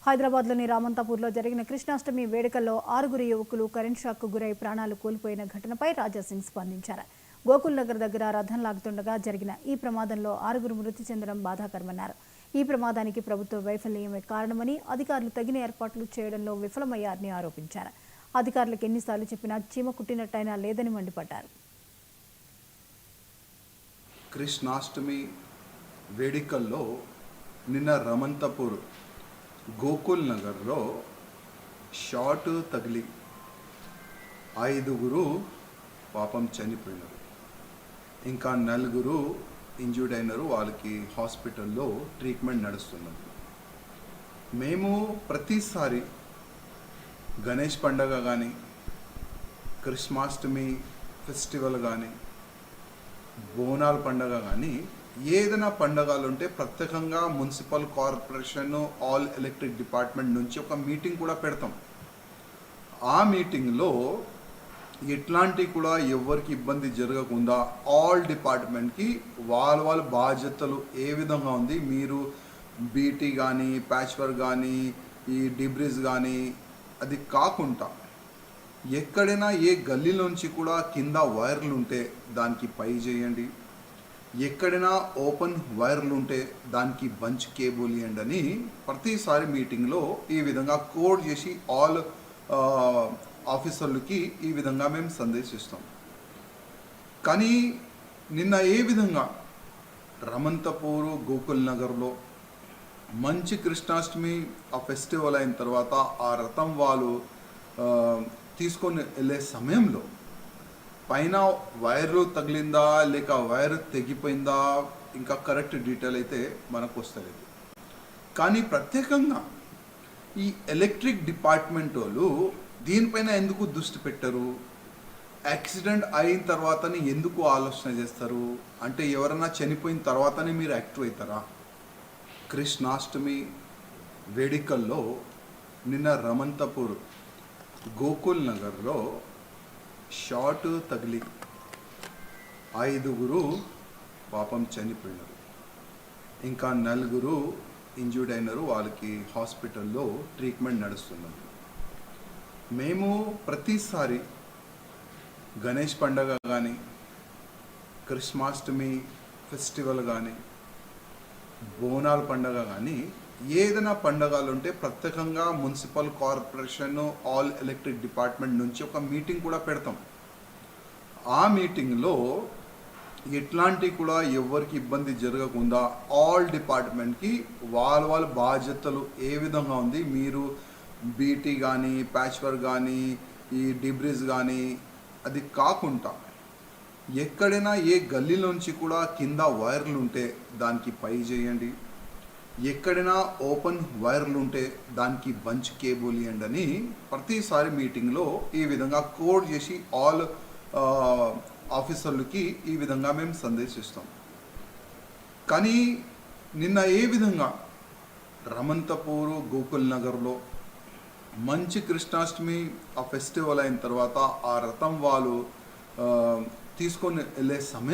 హైదరాబాద్లోని రామంతాపూర్లో జరిగిన కృష్ణాష్టమి వేడుకల్లో 6 యువకులు కరెంట్ షాక్కు గురై ప్రాణాలు కోల్పోయిన ఘటనపై రాజాసింగ్ స్పందించారు. గోకుల్ నగర్ దగ్గర రథం లాగుతుండగా జరిగిన ఈ ప్రమాదంలో 6 మృతి చెందడం బాధాకరమన్నారు. ఈ ప్రమాదానికి ప్రభుత్వ వైఫల్యమే కారణమని, అధికారులు తగిన ఏర్పాట్లు చేయడంలో విఫలమయ్యారని ఆరోపించారు. అధికారులకు ఎన్నిసార్లు చెప్పినా చీమ కుట్టినట్టయినా లేదని మండిపడ్డారు. కృష్ణాష్టమి వేడుకల్లో నిన్న రామంతాపూర్ గోకుల్ నగర్లో షార్ట్ తగిలి 5 పాపం చనిపోయినారు. ఇంకా 4 ఇంజూర్డ్ అయినారు. వాళ్ళకి హాస్పిటల్లో ట్రీట్మెంట్ నడుస్తున్నది. మేము ప్రతిసారి గణేష్ పండగ కానీ, కృష్ణాష్టమి ఫెస్టివల్ కానీ, బోనాల పండగ కానీ ఏదైనా పండగలు ఉంటే ప్రత్యేకంగా municipal corporation all electric department నుంచి ఒక మీటింగ్ కూడా పెడతాం. ఆ మీటింగ్లో ఎట్లాంటి కూడా ఎవరికి ఇబ్బంది జరగకుండా ఆల్ డిపార్ట్మెంట్కి వాళ్ళ బాధ్యతలు ఏ విధంగా ఉంది, మీరు బీటీ కానీ, ప్యాచ్ వర్క్ కానీ, ఈ డిబ్రిజ్ కానీ, అది కాకుండా ఎక్కడైనా ఏ గల్లీలోంచి కూడా కింద వైర్లు ఉంటే దానికి పై చేయండి, ఎక్కడైనా ఓపెన్ వైర్లు ఉంటే దానికి బంచ్ కేబుల్ ఇవ్వండి అని ప్రతిసారి మీటింగ్లో ఈ విధంగా కోడ్ చేసి ఆల్ ఆఫీసర్లకి ఈ విధంగా మేము సందేశిస్తాం. కానీ నిన్న ఏ విధంగా రామంతాపూర్ గోకుల్ నగర్లో మంచి కృష్ణాష్టమి ఆ ఫెస్టివల్ అయిన తర్వాత ఆ రథం వాళ్ళు తీసుకొని వెళ్ళే సమయంలో పైన వైరు తగిలిందా లేక వైర్ తెగిపోయిందా ఇంకా కరెక్ట్ డీటెయిల్ అయితే మనకు వస్తలేదు. కానీ ప్రత్యేకంగా ఈ ఎలక్ట్రిక్ డిపార్ట్మెంట్ వాళ్ళు దీనిపైన ఎందుకు దృష్టి పెట్టరు? యాక్సిడెంట్ అయిన తర్వాతనే ఎందుకు ఆలోచన చేస్తారు? అంటే ఎవరైనా చనిపోయిన తర్వాతనే మీరు యాక్టివ్ అవుతారా? కృష్ణాష్టమి వేడుకల్లో నిన్న రామంతాపూర్ గోకుల్ నగర్లో షార్ట్ తగిలి 5 పాపం చనిపోయినారు. ఇంకా 4 ఇంజూర్డ్ అయినారు. వాళ్ళకి హాస్పిటల్లో ట్రీట్మెంట్ నడుస్తున్నది. మేము ప్రతిసారి గణేష్ పండగ కానీ, కృష్ణాష్టమి ఫెస్టివల్ కానీ, బోనాల పండగ కానీ ఏదైనా పండగలు ఉంటే ప్రత్యేకంగా municipal corporation all electric department నుంచి ఒక మీటింగ్ కూడా పెడతాం. ఆ మీటింగ్లో ఎట్లాంటి కూడా ఎవరికి ఇబ్బంది జరగకుండా ఆల్ డిపార్ట్మెంట్కి వాళ్ళ బాధ్యతలు ఏ విధంగా ఉంది, మీరు బీటీ కానీ, ప్యాచ్ వర్క్ కానీ, ఈ డిబ్రిజ్ కానీ, అది కాకుండా ఎక్కడైనా ఏ గల్లీలోంచి కూడా కింద వైర్లు ఉంటే దానికి పై చేయండి, ఎక్కడైనా ఓపెన్ వైర్లు ఉంటే దానికి బంచ్ కేబుల్ ఇవ్వండి అని ప్రతిసారి మీటింగ్లో ఈ విధంగా కోడ్ చేసి ఆల్ ఆఫీసర్లకి ఈ విధంగా మేము సందేశిస్తాం. కానీ నిన్న ఏ విధంగా రామంతాపూర్ గోకుల్ నగర్లో మంచి కృష్ణాష్టమి ఆ ఫెస్టివల్ అయిన తర్వాత ఆ రథం వాళ్ళు తీసుకొని వెళ్ళే సమయం